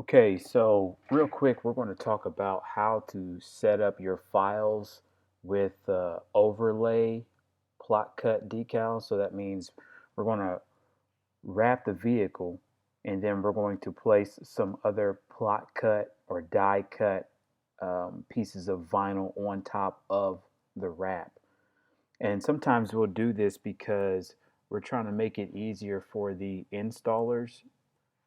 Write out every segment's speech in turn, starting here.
Okay, so real quick, we're going to talk about how to set up your files with overlay plot cut decals. So that means we're going to wrap the vehicle and then we're going to place some other plot cut or die cut pieces of vinyl on top of the wrap. And sometimes we'll do this because we're trying to make it easier for the installers,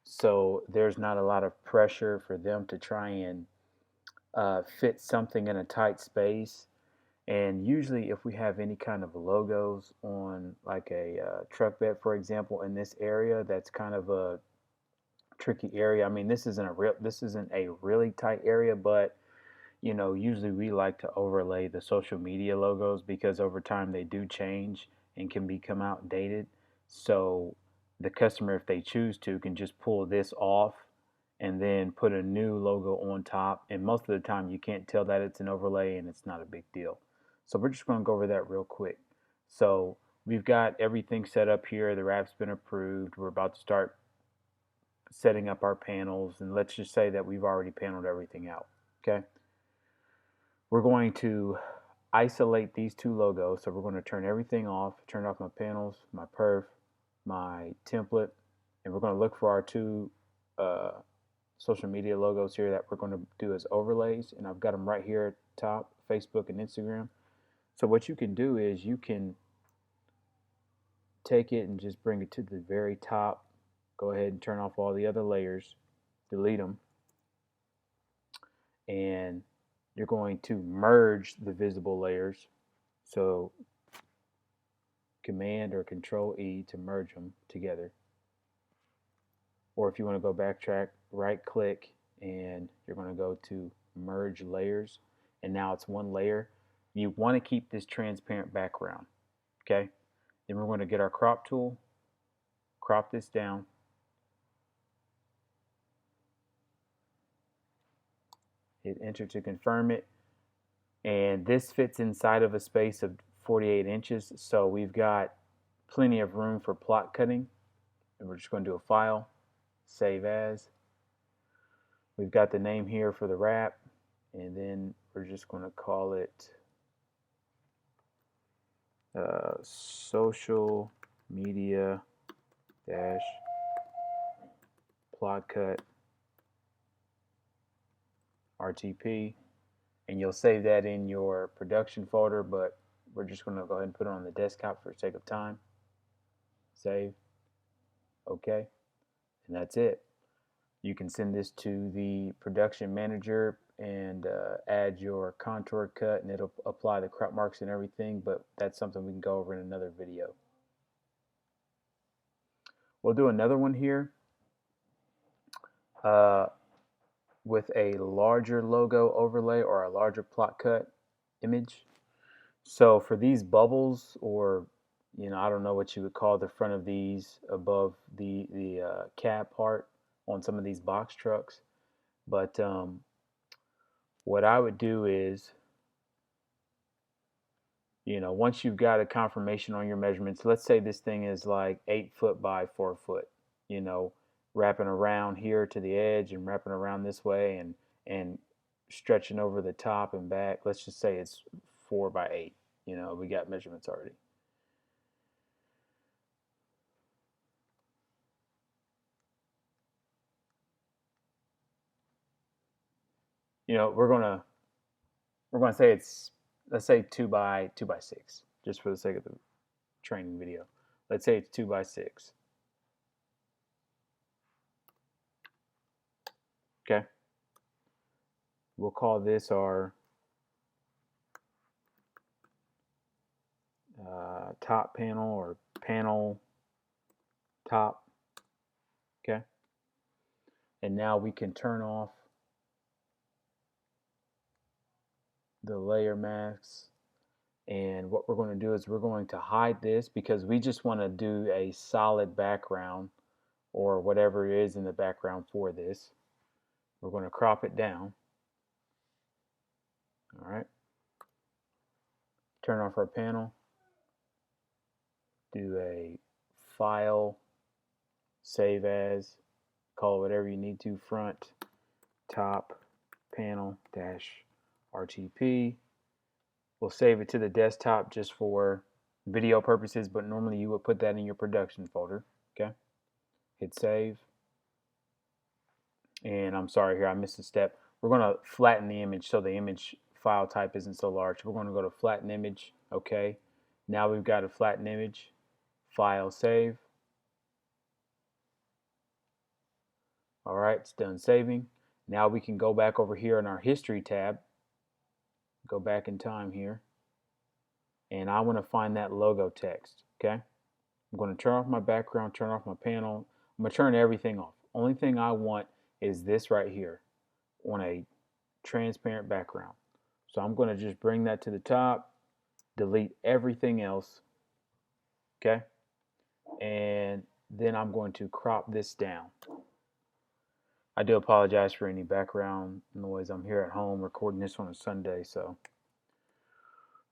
so there's not a lot of pressure for them to try and fit something in a tight space. And usually, if we have any kind of logos on, like a truck bed, for example, in this area, that's kind of a tricky area. I mean, this isn't a really tight area, but usually we like to overlay the social media logos because over time they do change and can become outdated. So the customer, if they choose to, can just pull this off and then put a new logo on top. And most of the time you can't tell that it's an overlay and it's not a big deal. So we're just going to go over that real quick. So we've got everything set up here. The wrap's been approved. We're about to start setting up our panels, and let's just say that we've already paneled everything out. Okay. We're going to isolate these two logos. So we're going to turn everything off, turn off my panels, my perf, my template, and we're going to look for our two uh, social media logos here that we're going to do as overlays. And I've got them right here at the top, Facebook and Instagram. So what you can do is you can take it and just bring it to the very top. Go ahead and turn off all the other layers, delete them, and you're going to merge the visible layers. So Command or Control E to merge them together. Or if you want to go backtrack, right click and you're going to go to merge layers, and now it's one layer. You want to keep this transparent background. Okay, then we're going to get our crop tool, crop this down, hit enter to confirm it, and this fits inside of a space of 48 inches, so we've got plenty of room for plot cutting. And we're just going to do a file, save as. We've got the name here for the wrap, and then we're just going to call it social media dash plot cut RTP, and you'll save that in your production folder, but we're just going to go ahead and put it on the desktop for the sake of time. Save. Okay, and that's it. You can send this to the production manager and add your contour cut, and it'll apply the crop marks and everything, but that's something we can go over in another video. We'll do another one here uh, with a larger logo overlay or a larger plot cut image. So for these bubbles, or I don't know what you would call the front of these above the cab part on some of these box trucks, but what I would do is, once you've got a confirmation on your measurements, let's say this thing is like 8 foot by 4 foot, you know, wrapping around here to the edge and wrapping around this way and stretching over the top and back. Let's just say it's 4 by 8. We got measurements already. We're gonna say it's, let's say 2 by 6, just for the sake of the training video. Let's say it's 2 by 6. Okay. We'll call this our top panel, or panel top. Okay. And now we can turn off the layer masks. And what we're going to do is we're going to hide this because we just want to do a solid background or whatever it is in the background for this. We're going to crop it down. All right. Turn off our panel. Do a file, save as, Call it whatever you need to. Front, top, panel, dash, RTP. We'll save it to the desktop just for video purposes, but normally you would put that in your production folder. Okay. Hit save. And I'm sorry here, I missed a step. We're going to flatten the image so the image file type isn't so large. We're going to go to flatten image. Okay. Now we've got a flattened image. File, save. All right, it's done saving. Now we can go back over here in our history tab. Go back in time here. And I want to find that logo text. Okay. I'm going to turn off my background, turn off my panel. I'm going to turn everything off. Only thing I want is this right here on a transparent background. So I'm going to just bring that to the top, delete everything else. Okay. And then I'm going to crop this down. I do apologize for any background noise. I'm here at home recording this on a Sunday, so.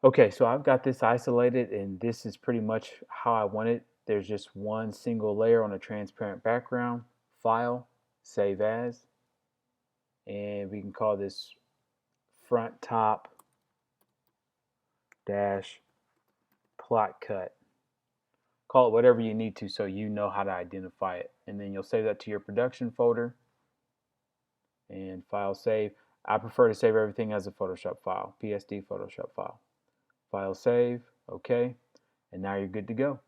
Okay, so I've got this isolated, and this is pretty much how I want it. There's just one single layer on a transparent background. File, save as, and we can call this front top dash plot cut. Call it whatever you need to so you know how to identify it. And then you'll save that to your production folder. And file save. I prefer to save everything as a Photoshop file, PSD Photoshop file. File save, okay, and now you're good to go.